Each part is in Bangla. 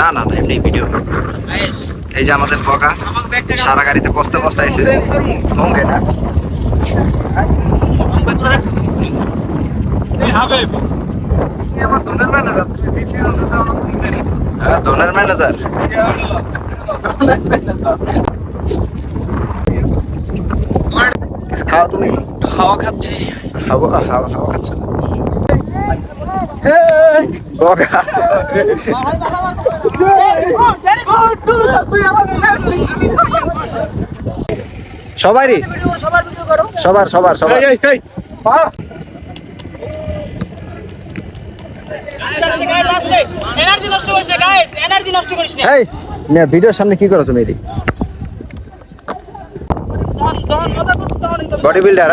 না না না এমনি ভিডিও। এই যে আমাদের বগা সারা গাড়িতে বস্তা বস্তা আইছে মঙ্গেটা। দোনের ম্যানেজার কিছু খাও তুমি? হাওয়া খাচ্ছি। হাওয়া হাওয়া হাওয়া খাচ্ছ? বগা সবারই সবার সবার সবার ভিডিওর সামনে কি করো তুমি? এদিক বডি বিল্ডার?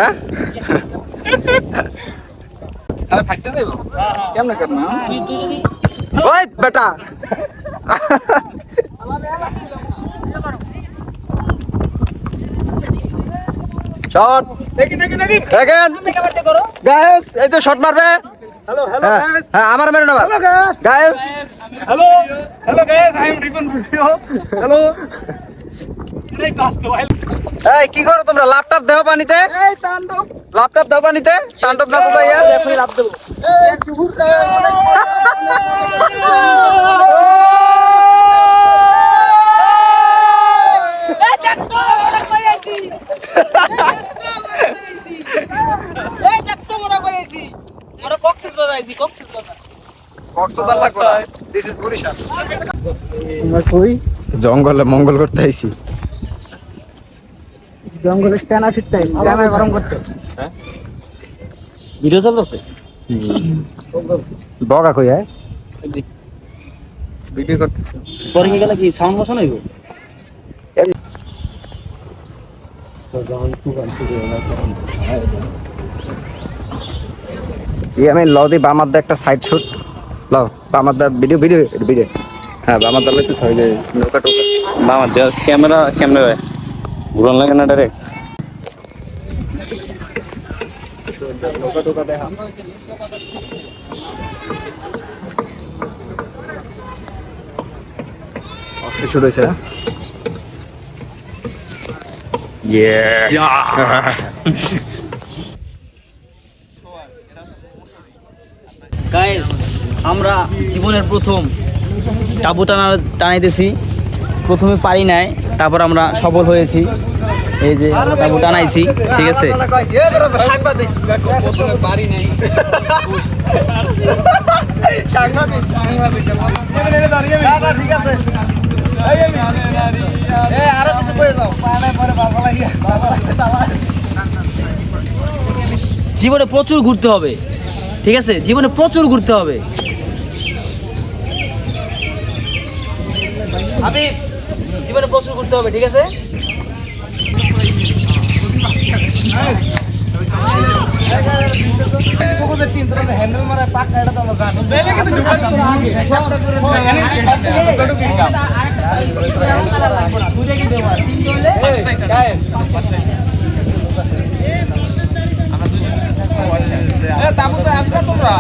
ওই বেটা শট গাইস, এই তো শট মারবে। হ্যালো হ্যালো গাইস, হ্যাঁ আমার মেরে নাও guys. Hello hello guys, I am Ripon video. Hello এই কি করো তোমরা? ল্যাপটপ দাও পানিতে। এই তাণ্ডব ল্যাপটপ দাও পানিতে। তাণ্ডব নাচো তো यार, এখনই লাভ দেব। এই সুবুরটা এই দেখছো ওরা কই আইছি? এই দেখছো ওরা কই আইছি? আমরা কক্সেস বাজাইছি, কক্সেস বাজাই। কক্সবাজার লাগবে না, দিস ইজ বরিশাল। আমরা কই জঙ্গলে মঙ্গল করতে আইছি। জঙ্গলে টানা ফিরতে আইছি, টানা গরম করতে। হ্যাঁ ভিডিও চলতেছে। বগা কই আয়? ভিডিও করতেছে। পরে কি গেলে কি সাউন্ড বসানো হইব? আমি লদি বামার দা একটা সাইড শুট লাও। বামার দা ভিডিও ভিডিও ভিডিও। হ্যাঁ বামার দা লইতে হয় যে নৌকা টোকা বামার দা ক্যামেরা ক্যামেরা ঘুরন লাগে না ডাইরেক্ট। নৌকা টোকা দেখা আস্তে শুরু হয়েছে। গাইস, আমরা জীবনের প্রথম টাবু টানাইতেছি। প্রথমে পারি নাই, তারপর আমরা সফল হয়েছি। এই যে টাবু টানাইছি, ঠিক আছে। জীবনে প্রচুর ঘুরতে হবে, ঠিক আছে। জীবনে প্রচুর ঘুরতে হবে। আমি জীবনে প্রচুর ঘুরতে হবে, ঠিক আছে। তোমরা